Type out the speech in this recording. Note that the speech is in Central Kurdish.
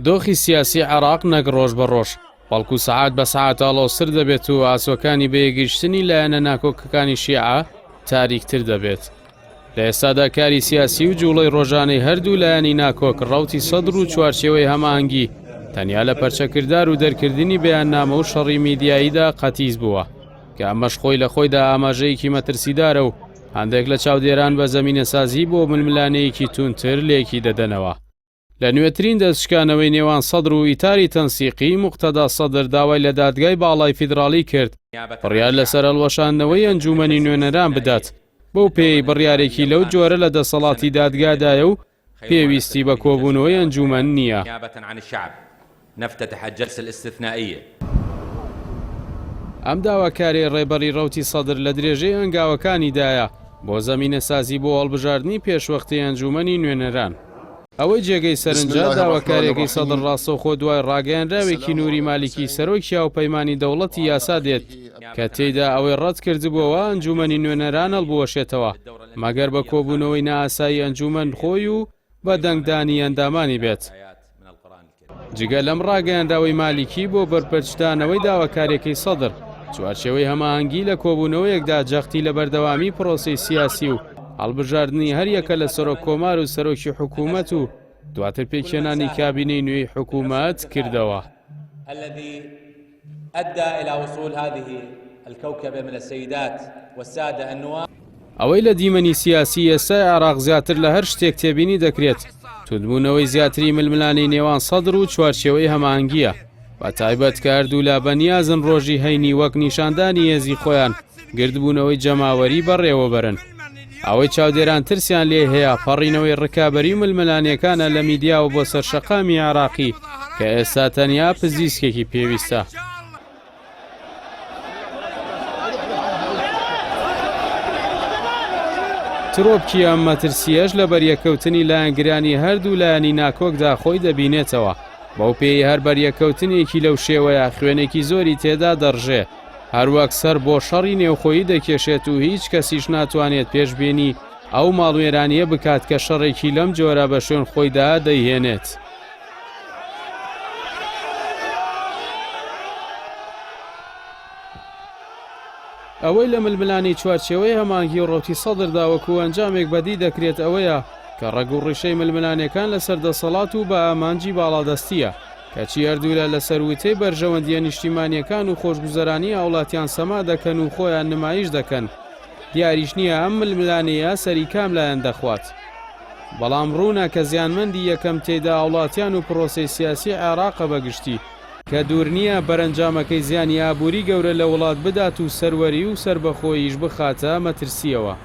دۆخی سیاسی عێراق نەک ڕۆژ بە ڕۆژ بەڵکو سەعات بە سەعات ئاڵۆسر دەبێت و ئاسۆکانی بەیەگەیشتنی لایەنە ناکۆکەکانی شیعە تاریکتر دەبێت. لە ئێستادا کاری سیاسی و جوڵەی ڕۆژانەی هەردوو لایەنی ناکۆک ڕەوتی سەدر و چوارچێوەی هەماهەنگی تەنیا لە پەرچەکردار و دەرکردنی بەیاننامە و شەڕی میدیاییدا قەتیز بووە کە ئەمەش خۆی لە خۆیدا ئاماژەیەکی مەترسیدارە و هەندێک لە چاودێران بە زەمینەسازی بۆ ململانەیەکی تونتر لێکی دەدەنەوە. لە نوێترین دەستشکانەوەی نێوان سەدر و ئیتاری تەنسیقی موقتەدا سەدر داوای لە دادگای باڵای فیدراڵی کرد بڕیار لەسەر هەڵوەشاندنەوەی ئەنجومەنی نوێنەران بدات بەو پێی بڕیارێکی لەو جۆرە لە دەسەڵاتی دادگادایە و پێویستی بە کۆبوونەوەی ئەنجومەن نییە. ئەم داواکاری ڕێبەری ڕەوتی سەدر لە درێژەی هەنگاوەکانیدایە بۆ زەمینەسازی بۆ هەڵبژاردننی پێشوەختی ئەنجومەنی نوێنەران. ئەوەی جێگەی سەرنجە داواکارێکی سەدر ڕاستەوخۆ دوای ڕاگەیاندراوێکی نووری مالیکی سەرۆکی هاوپەیمانی دەوڵەتی یاسا دێت کە تێیدا ئەوەی ڕەت کردبووەوە ئەنجومەنی نوێنەران هەڵبوەشێتەوە مەگەر بە کۆبوونەوەی نائاسایی ئەنجومەن خۆی و بە دەنگدانی ئەندامانی بێت. جگە لەم ڕاگەیاندراوەی مالیکی بۆ بەرپەرچدانەوەی داواکارێکی سەدر چوارچێوەی هەماهەنگی لە کۆبوونەوەیەکدا جەختی لە بەردەوامی پرۆسەی سیاسی و هەڵبژاردننی هەریەکە لە سەرۆک کۆمار و سەرۆکی حکوومەت و دواتر پێکهێنانی کابینەی نوێی حکوومەت کردەوە. ئەوەی لە دیمەنی سیاسی ئێستای عێراق زیاتر لە هەر شتێک تێبینی دەکرێت توندبوونەوەی زیاتری ململانی نێوان سەدر و چوارچێوەی هەماهەنگیە بە تایبەت کە هەردوو بەنیازن ڕۆژی هەینی وەک نیشاندانی هێزی خۆیان گردبوونەوەی جەماوەری بەڕێوەبەرن. ئەوەی چاودێران ترسیان لێ هەیە پەڕینەوەی ڕکابەری ململانیەکانە لە میدیا و بۆ سەرشەقامی عێراقی کە ئێستا تەنیا پزیسکێکی پێویستە. ترۆپکی ئەم مەترسیەش لە بەریەکەوتنی لایەنگرانی هەردوو لایەنی ناکۆکدا خۆی دەبینێتەوە. بەو پێی هەر بەریەکەوتنێکی لەو شێوەیە خوێنێکی زۆری تێدا دەڕژێ هەروەک سەر بۆ شەڕی نێوخۆیی دەکێشێت و هیچ کەسیش ناتوانێت پێشبێنی ئەو ماڵوێرانیە بکات کە شەڕێکی لەم جۆرە بە شوێن خۆیدا دەیهێنێت. ئەوەی لە ململانی چوارچێوەی هەماهەنگی و ڕەوتی سەدردا وەکو ئەنجامێک بەدی دەکرێت ئەوەیە کە ڕێگ و ڕیشەی ململانیەکان لەسەر دەسەڵات و بە ئامانجی باڵادەستیە کەچی هەردوولە لە سەروتەی بەرژەوەندیە نیشتیمانیەکان و خۆشگوزەرانی هاوڵاتیان سەما دەکەن و خۆیان نمایش دەکەن. دیاریش نییە ئەم ململانەیە سەری کام لایەن دەخوات. بەڵام ڕوونە کە زیانمەندی یەکەم تێدا هاوڵاتیان و پرۆسەی سیاسی عێراقە بەگشتی کە دوور نییە بەرەنجامەکەی زیانی ئابووری گەورە لە وڵات بدات و سەروەری و سربەخۆییش بخاتە مەترسیەوە.